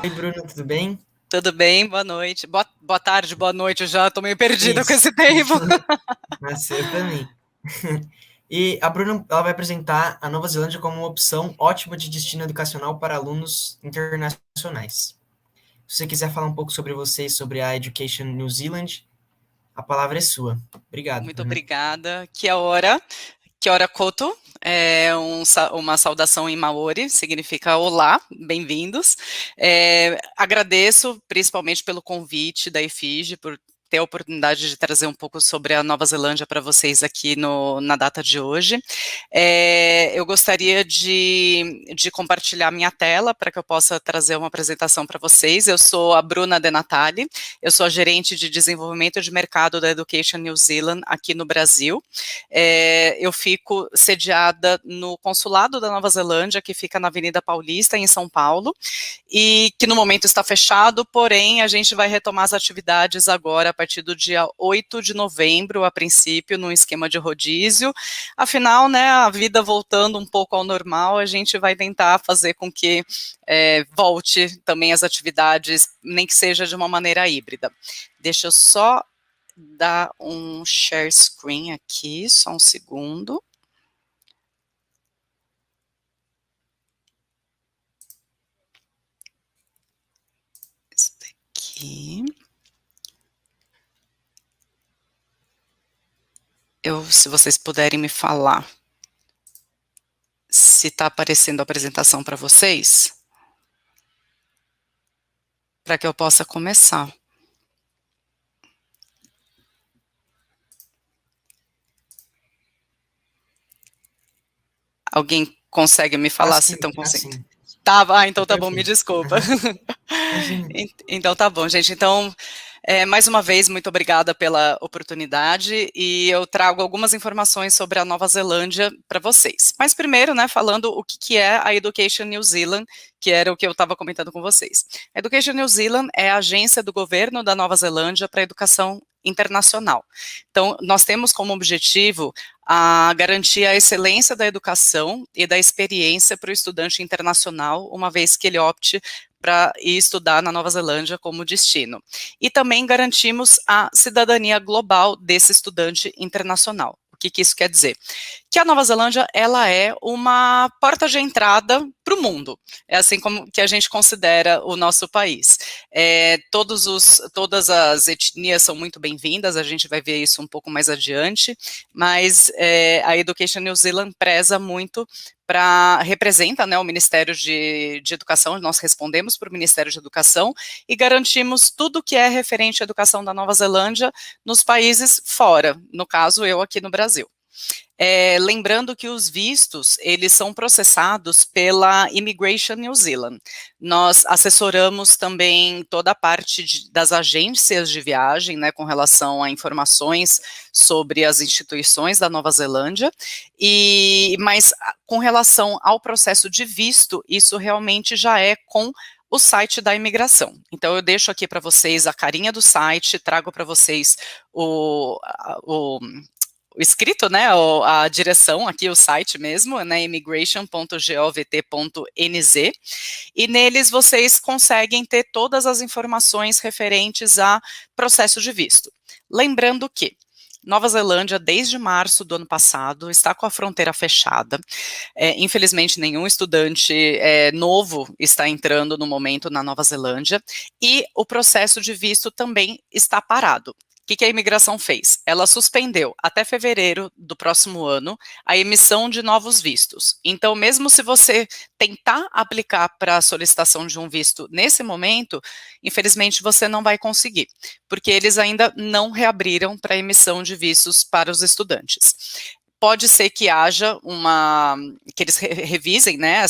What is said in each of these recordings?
Oi, Bruno, tudo bem? Tudo bem? Boa noite. Boa tarde, boa noite. Eu já tô meio perdida com Isso. esse tempo. Nasceu eu também. E a Bruna, ela vai apresentar a Nova Zelândia como uma opção ótima de destino educacional para alunos internacionais. Se você quiser falar um pouco sobre você e sobre a Education New Zealand, a palavra é sua. Obrigado, Muito Bruna. obrigada. Que hora koto. É uma saudação em Maori, significa olá, bem-vindos. Agradeço principalmente pelo convite da EFIGE, por ter a oportunidade de trazer um pouco sobre a Nova Zelândia para vocês aqui na data de hoje. Eu gostaria de compartilhar minha tela para que eu possa trazer uma apresentação para vocês. Eu sou a Bruna De Natale, eu sou a gerente de desenvolvimento de mercado da Education New Zealand aqui no Brasil. Eu fico sediada no consulado da Nova Zelândia, que fica na Avenida Paulista, em São Paulo, e que no momento está fechado, porém a gente vai retomar as atividades agora a partir do dia 8 de novembro, a princípio, num esquema de rodízio. Afinal, né, a vida voltando um pouco ao normal, a gente vai tentar fazer com que volte também as atividades, nem que seja de uma maneira híbrida. Deixa eu só dar um share screen aqui, só um segundo. Esse daqui. Se vocês puderem me falar se está aparecendo a apresentação para vocês, para que eu possa começar. Alguém consegue me falar se estão Tá conseguindo? sim. Tá, então Tá tá bom, me perfeito. desculpa. Aham. Imagina. Então tá bom, gente. Então, mais uma vez, muito obrigada pela oportunidade e eu trago algumas informações sobre a Nova Zelândia para vocês. Mas primeiro, né, falando o que é a Education New Zealand, que era o que eu estava comentando com vocês. A Education New Zealand é a agência do governo da Nova Zelândia para a educação internacional. Então, nós temos como objetivo garantir a excelência da educação e da experiência para o estudante internacional, uma vez que ele opte para ir estudar na Nova Zelândia como destino. E também garantimos a cidadania global desse estudante internacional. O que isso quer dizer? Que a Nova Zelândia, ela é uma porta de entrada para o mundo. É assim como que a gente considera o nosso país. Todas as etnias são muito bem-vindas, a gente vai ver isso um pouco mais adiante, mas a Education New Zealand preza muito representa, né, o Ministério de Educação, nós respondemos para o Ministério de Educação e garantimos tudo que é referente à educação da Nova Zelândia nos países fora, no caso eu aqui no Brasil. Lembrando que os vistos, eles são processados pela Immigration New Zealand. Nós assessoramos também toda a parte das agências de viagem, né, com relação a informações sobre as instituições da Nova Zelândia, mas com relação ao processo de visto, isso realmente já é com o site da imigração. Então, eu deixo aqui para vocês a carinha do site, trago para vocês o escrito, né, a direção aqui, o site mesmo, né, immigration.govt.nz, e neles vocês conseguem ter todas as informações referentes a processo de visto. Lembrando que Nova Zelândia, desde março do ano passado, está com a fronteira fechada. Infelizmente, nenhum estudante novo está entrando no momento na Nova Zelândia, e o processo de visto também está parado. O que a imigração fez? Ela suspendeu até fevereiro do próximo ano a emissão de novos vistos. Então, mesmo se você tentar aplicar para a solicitação de um visto nesse momento, infelizmente você não vai conseguir, porque eles ainda não reabriram para a emissão de vistos para os estudantes. Pode ser que haja que eles revisem, né,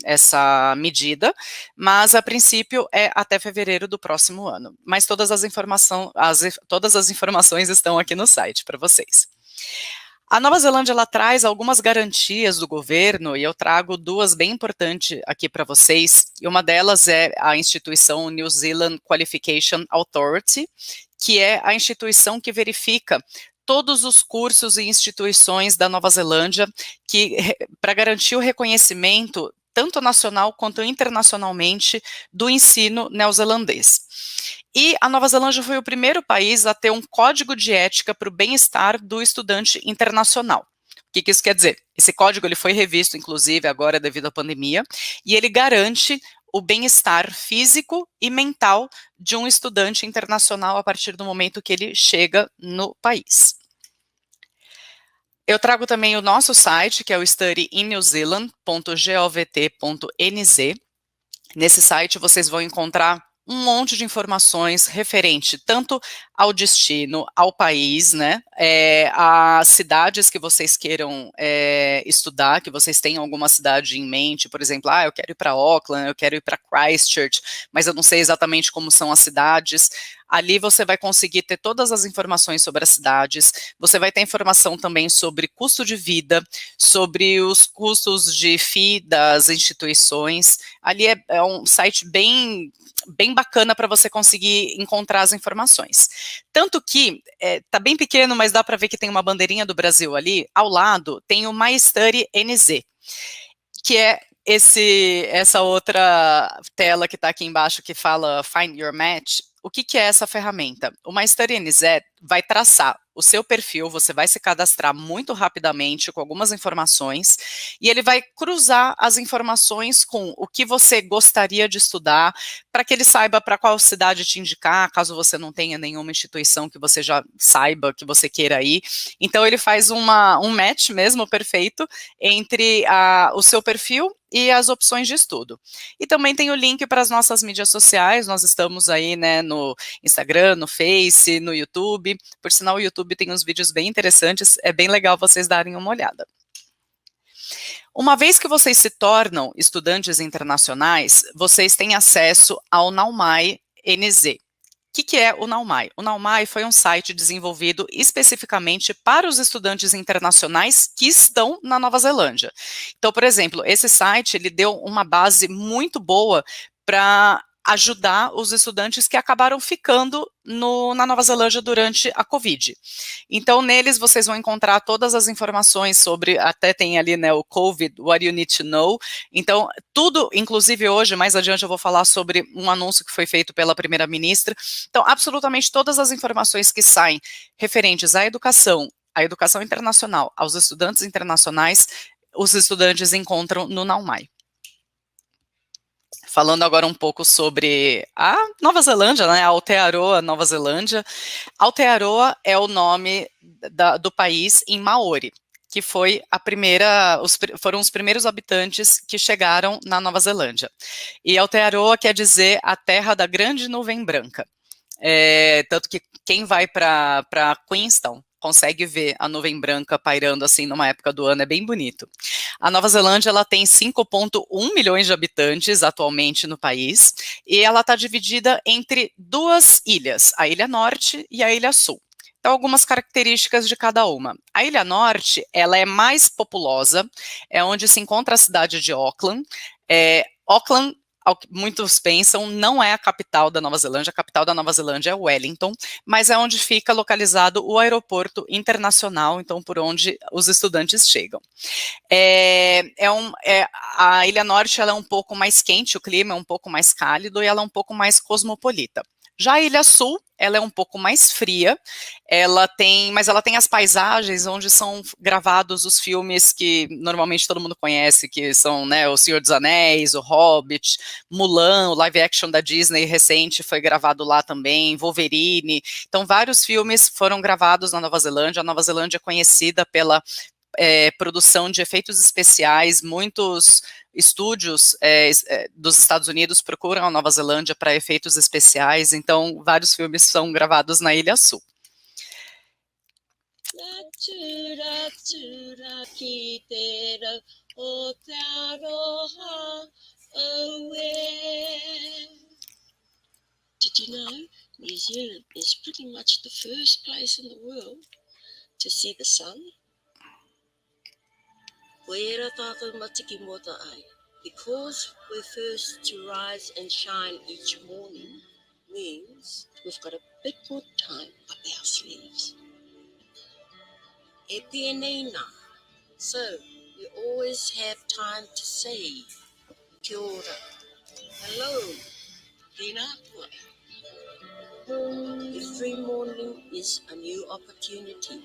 essa medida, mas a princípio é até fevereiro do próximo ano. Mas todas as informações estão aqui no site para vocês. A Nova Zelândia, ela traz algumas garantias do governo, e eu trago duas bem importantes aqui para vocês, e uma delas é a instituição New Zealand Qualification Authority, que é a instituição que verifica todos os cursos e instituições da Nova Zelândia, que para garantir o reconhecimento tanto nacional quanto internacionalmente, do ensino neozelandês. E a Nova Zelândia foi o primeiro país a ter um código de ética para o bem-estar do estudante internacional. O que isso quer dizer? Esse código ele foi revisto, inclusive, agora devido à pandemia, e ele garante o bem-estar físico e mental de um estudante internacional a partir do momento que ele chega no país. Eu trago também o nosso site, que é o studyinNewzealand.govt.nz. Nesse site vocês vão encontrar um monte de informações referente tanto ao destino, ao país, né, às cidades que vocês queiram estudar, que vocês tenham alguma cidade em mente, por exemplo, eu quero ir para Auckland, eu quero ir para Christchurch, mas eu não sei exatamente como são as cidades. Ali você vai conseguir ter todas as informações sobre as cidades, você vai ter informação também sobre custo de vida, sobre os custos de FII das instituições. Ali é um site bem bacana para você conseguir encontrar as informações. Tanto que, tá bem pequeno, mas dá para ver que tem uma bandeirinha do Brasil ali, ao lado tem o MyStudy NZ, que é essa outra tela que está aqui embaixo que fala Find Your Match. O que é essa ferramenta? O MyStudy NZ vai traçar o seu perfil, você vai se cadastrar muito rapidamente com algumas informações, e ele vai cruzar as informações com o que você gostaria de estudar, para que ele saiba para qual cidade te indicar, caso você não tenha nenhuma instituição que você já saiba que você queira ir. Então ele faz um match mesmo perfeito entre o seu perfil e as opções de estudo. E também tem o link para as nossas mídias sociais, nós estamos aí, né, no Instagram, no Face, no YouTube. Por sinal, o YouTube tem uns vídeos bem interessantes, é bem legal vocês darem uma olhada. Uma vez que vocês se tornam estudantes internacionais, vocês têm acesso ao Naumai NZ. O que é o Naumai? O Naumai foi um site desenvolvido especificamente para os estudantes internacionais que estão na Nova Zelândia. Então, por exemplo, esse site ele deu uma base muito boa para ajudar os estudantes que acabaram ficando na Nova Zelândia durante a Covid. Então, neles vocês vão encontrar todas as informações sobre, até tem ali, né, o COVID, What You Need to Know. Então, tudo, inclusive hoje, mais adiante eu vou falar sobre um anúncio que foi feito pela primeira-ministra. Então, absolutamente todas as informações que saem referentes à educação internacional, aos estudantes internacionais, os estudantes encontram no Naumai. Falando agora um pouco sobre a Nova Zelândia, né, a Aotearoa, Nova Zelândia. Aotearoa é o nome do país em Maori, que foi foram os primeiros habitantes que chegaram na Nova Zelândia. E Aotearoa quer dizer a terra da grande nuvem branca. Tanto que quem vai para Queenstown consegue ver a nuvem branca pairando assim numa época do ano, é bem bonito. A Nova Zelândia ela tem 5,1 milhões de habitantes atualmente no país, e ela está dividida entre duas ilhas, a Ilha Norte e a Ilha Sul. Então, algumas características de cada uma. A Ilha Norte, ela é mais populosa, é onde se encontra a cidade de Auckland. Auckland, ao que muitos pensam, não é a capital da Nova Zelândia, a capital da Nova Zelândia é Wellington, mas é onde fica localizado o aeroporto internacional, então por onde os estudantes chegam. A Ilha Norte ela é um pouco mais quente, o clima é um pouco mais cálido e ela é um pouco mais cosmopolita. Já a Ilha Sul, ela é um pouco mais fria, mas ela tem as paisagens onde são gravados os filmes que normalmente todo mundo conhece, que são, né, O Senhor dos Anéis, O Hobbit, Mulan, o live action da Disney recente foi gravado lá também, Wolverine. Então, vários filmes foram gravados na Nova Zelândia. A Nova Zelândia é conhecida pela produção de efeitos especiais. Muitos estúdios dos Estados Unidos procuram a Nova Zelândia para efeitos especiais, então vários filmes são gravados na Ilha Sul. Did you know New Zealand is pretty much the first place in the world to see the sun? Because we're first to rise and shine each morning means we've got a bit more time up our sleeves. So we always have time to save. Kia ora. Hello. Rinakua. Every morning is a new opportunity.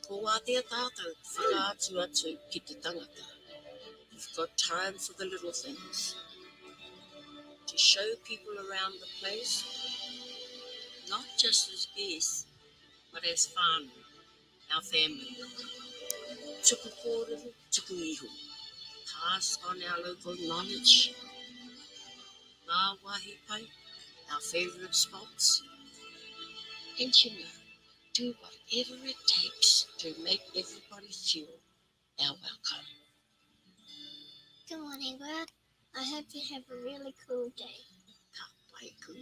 Ko wātea tātou whakaatu atu ki te tangata. You've got time for the little things. To show people around the place, not just as guests, but as fun, our family. Tuku kōrero, tuku iho. Pass on our local knowledge. Ngā wahi pai, our favourite spots. And you know, do whatever it takes to make everybody feel our welcome. Good morning, world. I hope you have a really cool day. Ka pai ku.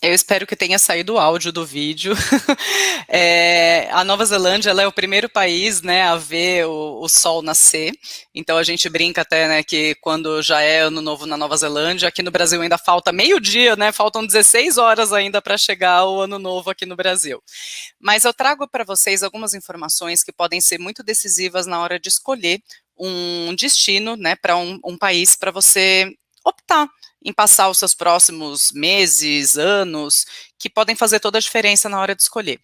Eu espero que tenha saído o áudio do vídeo. A Nova Zelândia, ela é o primeiro país, né, a ver o sol nascer. Então a gente brinca até, né, que quando já é ano novo na Nova Zelândia, aqui no Brasil ainda falta meio-dia, né, faltam 16 horas ainda para chegar o ano novo aqui no Brasil. Mas eu trago para vocês algumas informações que podem ser muito decisivas na hora de escolher um destino, né, para um país para você optar em passar os seus próximos meses, anos, que podem fazer toda a diferença na hora de escolher.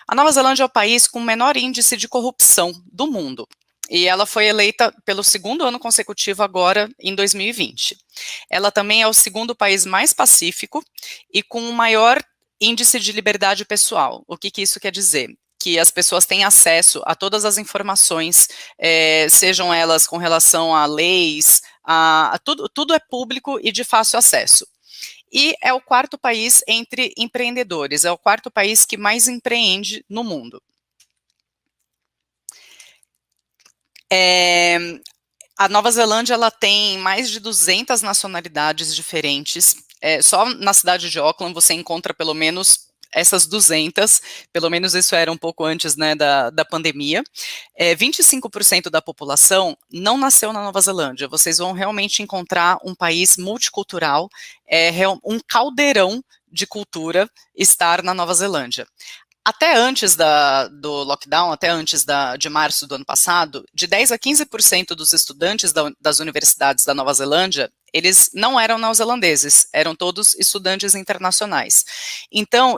A Nova Zelândia é o país com o menor índice de corrupção do mundo, e ela foi eleita pelo segundo ano consecutivo agora, em 2020. Ela também é o segundo país mais pacífico e com o maior índice de liberdade pessoal. O que isso quer dizer? Que as pessoas têm acesso a todas as informações, sejam elas com relação a leis, tudo é público e de fácil acesso. E é o quarto país entre empreendedores, é o quarto país que mais empreende no mundo. A Nova Zelândia, ela tem mais de 200 nacionalidades diferentes. Só na cidade de Auckland você encontra pelo menos essas 200, pelo menos isso era um pouco antes, né, da pandemia. 25% da população não nasceu na Nova Zelândia. Vocês vão realmente encontrar um país multicultural, um caldeirão de cultura estar na Nova Zelândia. Até antes do lockdown, até antes de março do ano passado, de 10 a 15% dos estudantes das universidades da Nova Zelândia, eles não eram neozelandeses, eram todos estudantes internacionais. Então,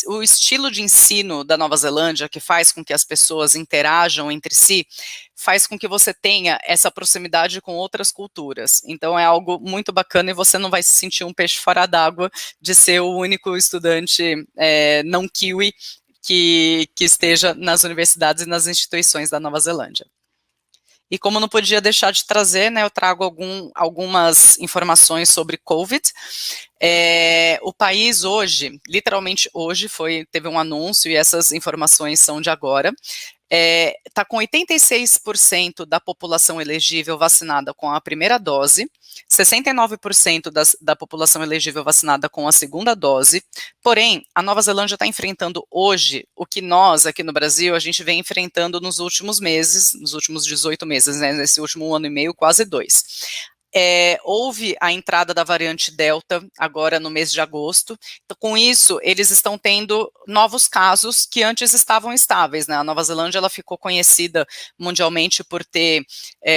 o estilo de ensino da Nova Zelândia, que faz com que as pessoas interajam entre si, faz com que você tenha essa proximidade com outras culturas. Então, é algo muito bacana e você não vai se sentir um peixe fora d'água de ser o único estudante não kiwi que esteja nas universidades e nas instituições da Nova Zelândia. E como não podia deixar de trazer, né, eu trago algumas informações sobre COVID. O país hoje, literalmente hoje, teve um anúncio e essas informações são de agora, está com 86% da população elegível vacinada com a primeira dose, 69% da população elegível vacinada com a segunda dose, porém, a Nova Zelândia está enfrentando hoje o que nós, aqui no Brasil, a gente vem enfrentando nos últimos meses, nos últimos 18 meses, né, nesse último ano e meio, quase 2. Houve a entrada da variante Delta agora no mês de agosto, então, com isso eles estão tendo novos casos que antes estavam estáveis, né? A Nova Zelândia ela ficou conhecida mundialmente por ter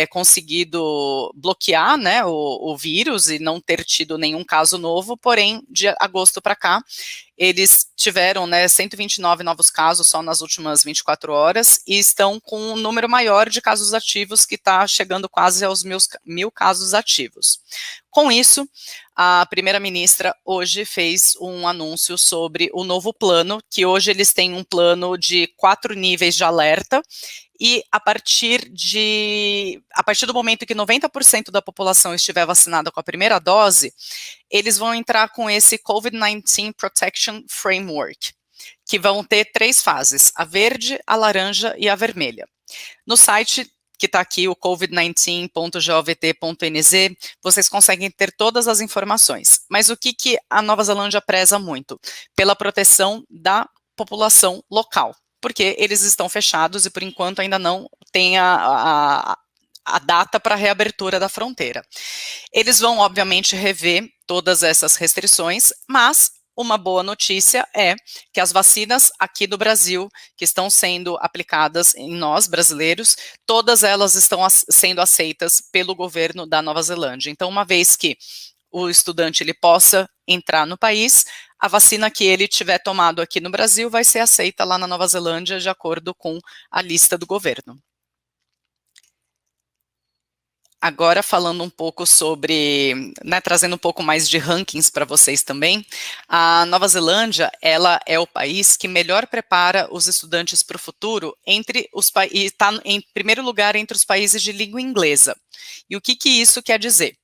conseguido bloquear, né, o vírus e não ter tido nenhum caso novo, porém de agosto para cá eles tiveram, né, 129 novos casos só nas últimas 24 horas e estão com um número maior de casos ativos que está chegando quase aos 1.000 casos ativos. Com isso, a primeira-ministra hoje fez um anúncio sobre o novo plano, que hoje eles têm um plano de 4 níveis de alerta, e a partir do momento que 90% da população estiver vacinada com a primeira dose, eles vão entrar com esse COVID-19 Protection Framework, que vão ter 3 fases, a verde, a laranja e a vermelha. No site que está aqui, o covid19.govt.nz, vocês conseguem ter todas as informações. Mas o que a Nova Zelândia preza muito? Pela proteção da população local, porque eles estão fechados e, por enquanto, ainda não tem a data para a reabertura da fronteira. Eles vão, obviamente, rever todas essas restrições, mas uma boa notícia é que as vacinas aqui do Brasil, que estão sendo aplicadas em nós, brasileiros, todas elas estão sendo aceitas pelo governo da Nova Zelândia. Então, uma vez que o estudante ele possa entrar no país, a vacina que ele tiver tomado aqui no Brasil vai ser aceita lá na Nova Zelândia, de acordo com a lista do governo. Agora falando um pouco sobre, trazendo um pouco mais de rankings para vocês também, a Nova Zelândia, ela é o país que melhor prepara os estudantes para o futuro e está em primeiro lugar entre os países de língua inglesa. E o que isso quer dizer?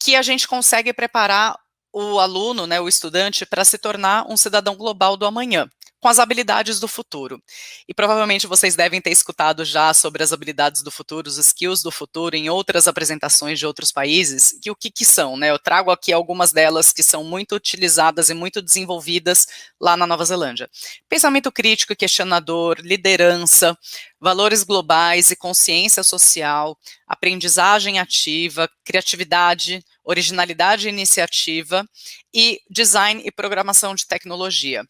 Que a gente consegue preparar o aluno, o estudante, para se tornar um cidadão global do amanhã, com as habilidades do futuro. E provavelmente vocês devem ter escutado já sobre as habilidades do futuro, os skills do futuro, em outras apresentações de outros países, que o que são, Eu trago aqui algumas delas que são muito utilizadas e muito desenvolvidas lá na Nova Zelândia. Pensamento crítico e questionador, liderança, valores globais e consciência social, aprendizagem ativa, criatividade, originalidade e iniciativa, e design e programação de tecnologia.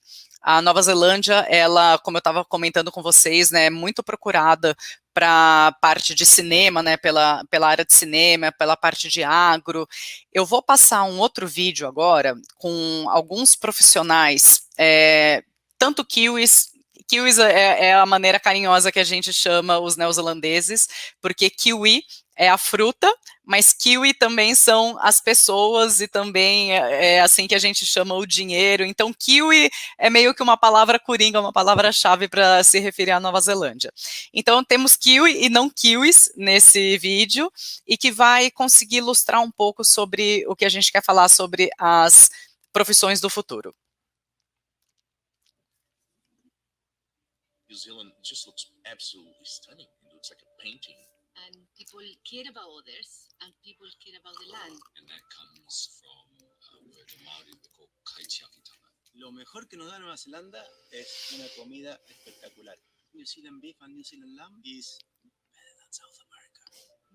A Nova Zelândia, ela, como eu estava comentando com vocês, é muito procurada para a parte de cinema, pela área de cinema, pela parte de agro. Eu vou passar um outro vídeo agora com alguns profissionais, tanto kiwis é a maneira carinhosa que a gente chama os neozelandeses, porque kiwi é a fruta, mas kiwi também são as pessoas e também é assim que a gente chama o dinheiro. Então, kiwi é meio que uma palavra coringa, uma palavra-chave para se referir à Nova Zelândia. Então, temos kiwi e não kiwis nesse vídeo e que vai conseguir ilustrar um pouco sobre o que a gente quer falar sobre as profissões do futuro. New Zealand just looks absolutely stunning. It looks like a painting. And people care about others, and people care about the land. And that comes from where the Maori they call kaitiakitanga. Lo mejor que nos da Nueva Zelanda es una comida espectacular. New Zealand beef and New Zealand lamb is better than South America.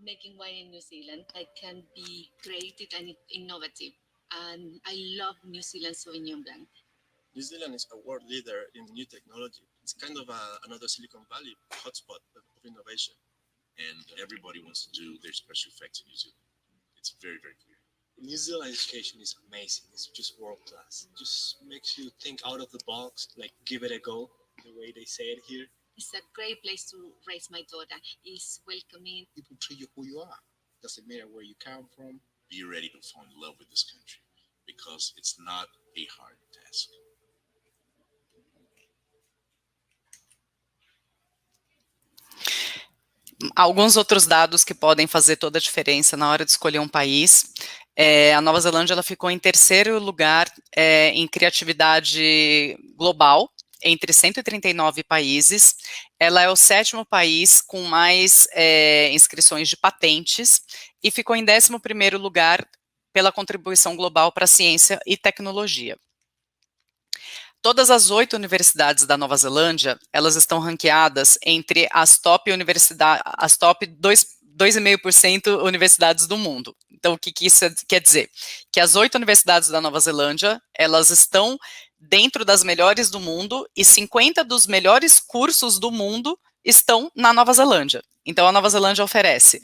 Making wine in New Zealand, I can be creative and innovative. And I love New Zealand Sauvignon Blanc. New Zealand is a world leader in new technology. It's kind of another Silicon Valley hotspot of innovation. And everybody wants to do their special effects in New Zealand. It's very, very clear. New Zealand education is amazing. It's just world class. It just makes you think out of the box, like give it a go, the way they say it here. It's a great place to raise my daughter. It's welcoming. People treat you who you are. Doesn't matter where you come from. Be ready to fall in love with this country because it's not a hard task. Alguns outros dados que podem fazer toda a diferença na hora de escolher um país. A Nova Zelândia ela ficou em terceiro lugar em criatividade global, entre 139 países. Ela é o 7º país com mais inscrições de patentes e ficou em 11º lugar pela contribuição global para a ciência e tecnologia. Todas as 8 universidades da Nova Zelândia, elas estão ranqueadas entre as top 2,5% universidades do mundo. Então, o que isso quer dizer? Que as 8 universidades da Nova Zelândia, elas estão dentro das melhores do mundo e 50 dos melhores cursos do mundo estão na Nova Zelândia. Então, a Nova Zelândia oferece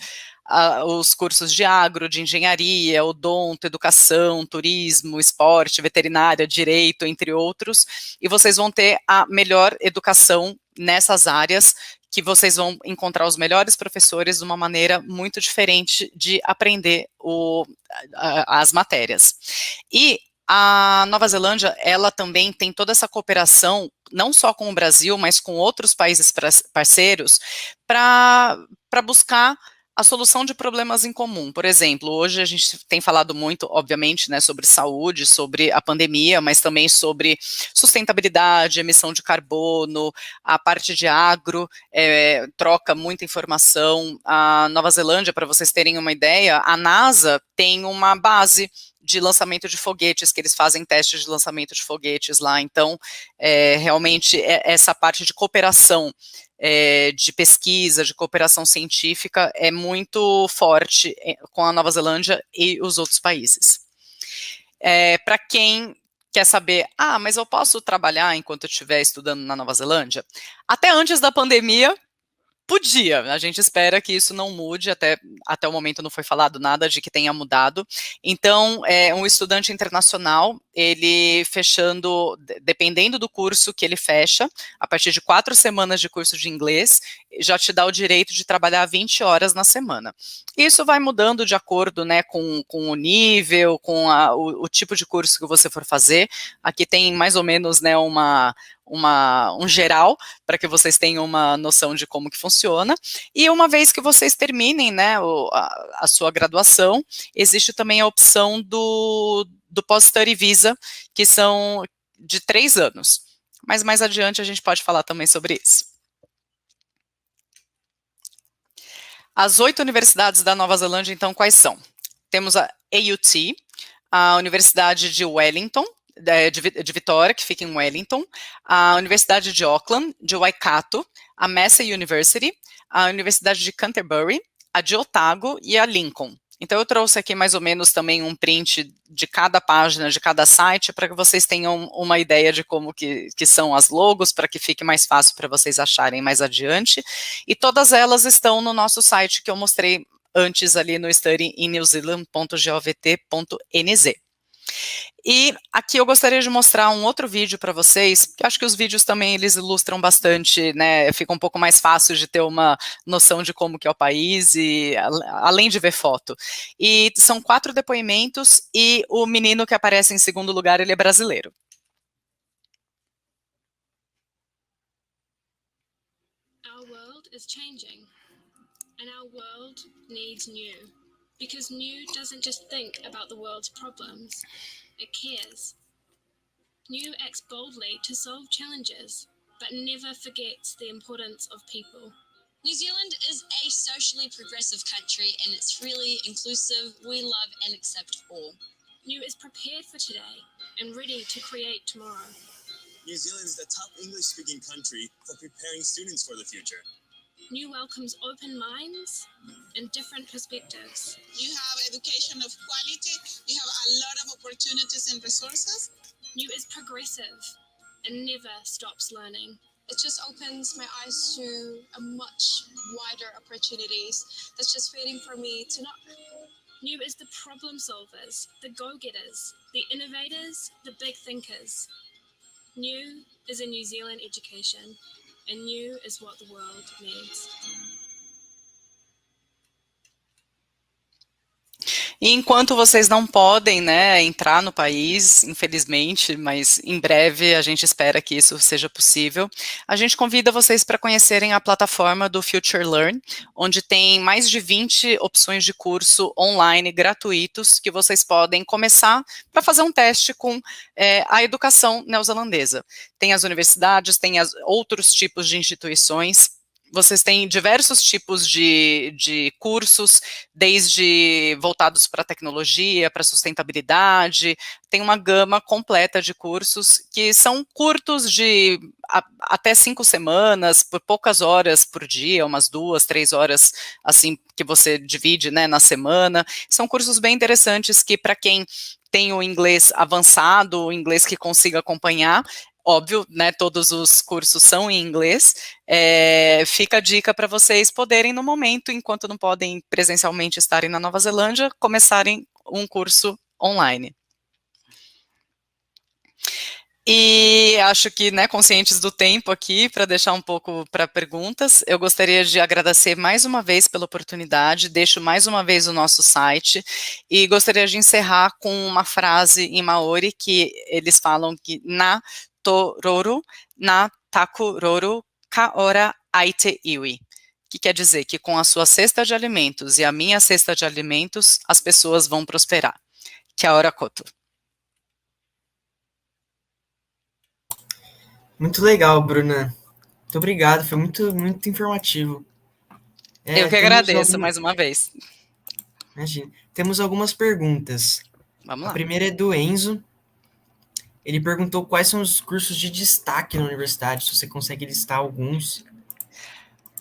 os cursos de agro, de engenharia, odonto, educação, turismo, esporte, veterinária, direito, entre outros, e vocês vão ter a melhor educação nessas áreas, que vocês vão encontrar os melhores professores de uma maneira muito diferente de aprender as matérias. E a Nova Zelândia, ela também tem toda essa cooperação, não só com o Brasil, mas com outros países parceiros, para buscar a solução de problemas em comum. Por exemplo, hoje a gente tem falado muito, obviamente, sobre saúde, sobre a pandemia, mas também sobre sustentabilidade, emissão de carbono, a parte de agro, troca muita informação. A Nova Zelândia, para vocês terem uma ideia, a NASA tem uma base de lançamento de foguetes, que eles fazem testes de lançamento de foguetes lá. Então, realmente, essa parte de cooperação, de pesquisa, de cooperação científica, é muito forte com a Nova Zelândia e os outros países. Para quem quer saber, mas eu posso trabalhar enquanto eu estiver estudando na Nova Zelândia? Até antes da pandemia, podia, a gente espera que isso não mude, até o momento não foi falado nada de que tenha mudado. Então, um estudante internacional, ele fechando, dependendo do curso que ele fecha, a partir de 4 semanas de curso de inglês, já te dá o direito de trabalhar 20 horas na semana. Isso vai mudando de acordo, né, com o nível, com o tipo de curso que você for fazer. Aqui tem mais ou menos, né, um geral, para que vocês tenham uma noção de como que funciona, e uma vez que vocês terminem, né, a sua graduação, existe também a opção do Post-Study Visa, que são de 3 anos, mas mais adiante a gente pode falar também sobre isso. As 8 universidades da Nova Zelândia, então, quais são? Temos a AUT, a Universidade de Wellington, de Vitória, que fica em Wellington, a Universidade de Auckland, de Waikato, a Massey University, a Universidade de Canterbury, a de Otago e a Lincoln. Então, eu trouxe aqui mais ou menos também um print de cada página, de cada site, para que vocês tenham uma ideia de como que são as logos, para que fique mais fácil para vocês acharem mais adiante. E todas elas estão no nosso site que eu mostrei antes ali no studyinNewzealand.govt.nz. E aqui eu gostaria de mostrar um outro vídeo para vocês, que acho que os vídeos também eles ilustram bastante, né, fica um pouco mais fácil de ter uma noção de como que é o país, e além de ver foto. E são 4 depoimentos, e o menino que aparece em segundo lugar, ele é brasileiro. Our world is changing, and our world needs new. Because New doesn't just think about the world's problems, it cares. New acts boldly to solve challenges, but never forgets the importance of people. New Zealand is a socially progressive country and it's really inclusive. We love and accept all. New is prepared for today and ready to create tomorrow. New Zealand is the top English-speaking country for preparing students for the future. New welcomes open minds and different perspectives. You have education of quality, you have a lot of opportunities and resources. New is progressive and never stops learning. It just opens my eyes to a much wider opportunities that's just waiting for me to knock. New is the problem solvers, the go-getters, the innovators, the big thinkers. New is a New Zealand education. And new is what the world needs. E enquanto vocês não podem, né, entrar no país, infelizmente, mas em breve a gente espera que isso seja possível, a gente convida vocês para conhecerem a plataforma do Future Learn, onde tem mais de 20 opções de curso online gratuitos que vocês podem começar para fazer um teste com a educação neozelandesa. Tem as universidades, tem outros tipos de instituições. Vocês têm diversos tipos de cursos, desde voltados para tecnologia, para sustentabilidade, tem uma gama completa de cursos que são curtos de até 5 semanas, por poucas horas por dia, umas 2, 3 horas, assim, que você divide, né, na semana. São cursos bem interessantes que, para quem tem o inglês avançado, o inglês que consiga acompanhar, óbvio, né, todos os cursos são em inglês, fica a dica para vocês poderem, no momento, enquanto não podem presencialmente estarem na Nova Zelândia, começarem um curso online. E acho que, né, conscientes do tempo aqui, para deixar um pouco para perguntas, eu gostaria de agradecer mais uma vez pela oportunidade, deixo mais uma vez o nosso site, e gostaria de encerrar com uma frase em Maori, que eles falam que na Roro, na Takuroro, Kaora Aite Iwi. Que quer dizer que com a sua cesta de alimentos e a minha cesta de alimentos, as pessoas vão prosperar. Kia ora koto. Muito legal, Bruna. Muito obrigado, foi muito informativo. Eu que agradeço mais uma vez. Imagina. Temos algumas perguntas. Vamos lá. A primeira é do Enzo. Ele perguntou quais são os cursos de destaque na universidade, se você consegue listar alguns.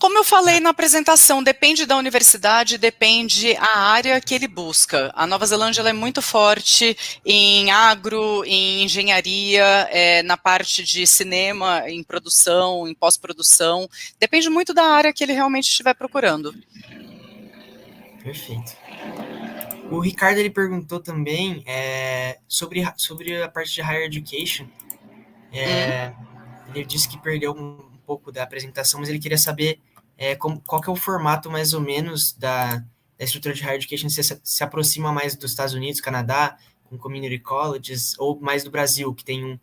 Como eu falei na apresentação, depende da universidade, depende a área que ele busca. A Nova Zelândia ela é muito forte em agro, em engenharia, na parte de cinema, em produção, em pós-produção. Depende muito da área que ele realmente estiver procurando. Perfeito. O Ricardo ele perguntou também sobre a parte de Higher Education. Ele disse que perdeu um pouco da apresentação, mas ele queria saber qual que é o formato mais ou menos da estrutura de Higher Education, se aproxima mais dos Estados Unidos, Canadá, com community colleges, ou mais do Brasil, que tem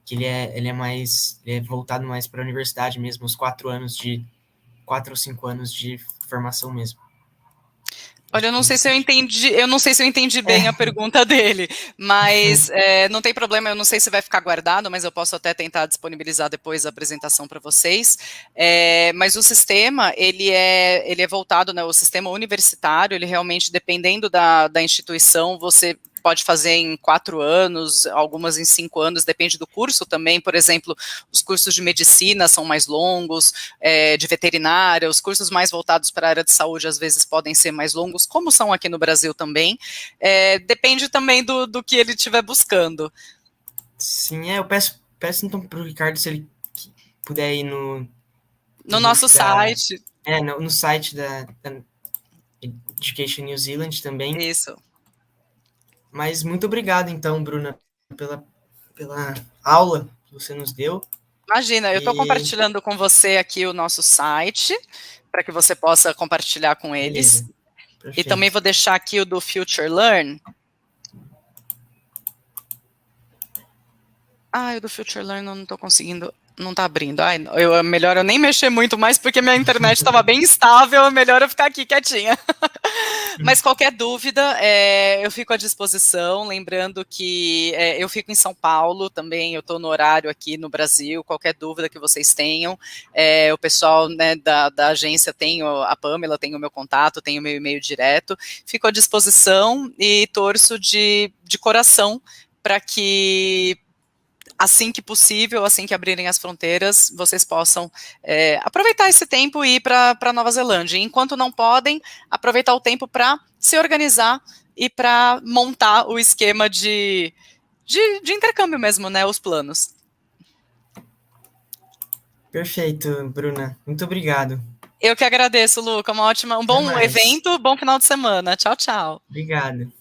que ele é voltado mais para a universidade mesmo, uns 4 ou 5 anos de formação mesmo. Olha, eu não sei se eu entendi bem a pergunta dele, mas não tem problema, eu não sei se vai ficar guardado, mas eu posso até tentar disponibilizar depois a apresentação para vocês. Mas o sistema, ele é voltado, né, o sistema universitário, ele realmente, dependendo da instituição, você pode fazer em 4 anos, algumas em 5 anos, depende do curso também. Por exemplo, os cursos de medicina são mais longos, de veterinária, os cursos mais voltados para a área de saúde às vezes podem ser mais longos, como são aqui no Brasil também. Depende também do que ele estiver buscando. Sim, eu peço então para o Ricardo se ele puder ir no nosso site. No site da Education New Zealand também. Isso. Mas muito obrigado, então, Bruna, pela aula que você nos deu. Imagina, eu estou compartilhando com você aqui o nosso site, para que você possa compartilhar com eles. E também vou deixar aqui o do Future Learn. O do Future Learn eu não estou conseguindo, não está abrindo. Melhor eu nem mexer muito mais, porque minha internet estava bem estável, é melhor eu ficar aqui quietinha. Mas qualquer dúvida, eu fico à disposição, lembrando que eu fico em São Paulo também, eu estou no horário aqui no Brasil, qualquer dúvida que vocês tenham, o pessoal, né, da agência tem a Pamela, tem o meu contato, tem o meu e-mail direto, fico à disposição e torço de coração para que assim que possível, assim que abrirem as fronteiras, vocês possam aproveitar esse tempo e ir para Nova Zelândia. Enquanto não podem, aproveitar o tempo para se organizar e para montar o esquema de intercâmbio mesmo, né, os planos. Perfeito, Bruna. Muito obrigado. Eu que agradeço, Luca. Um bom evento, bom final de semana. Tchau, tchau. Obrigado.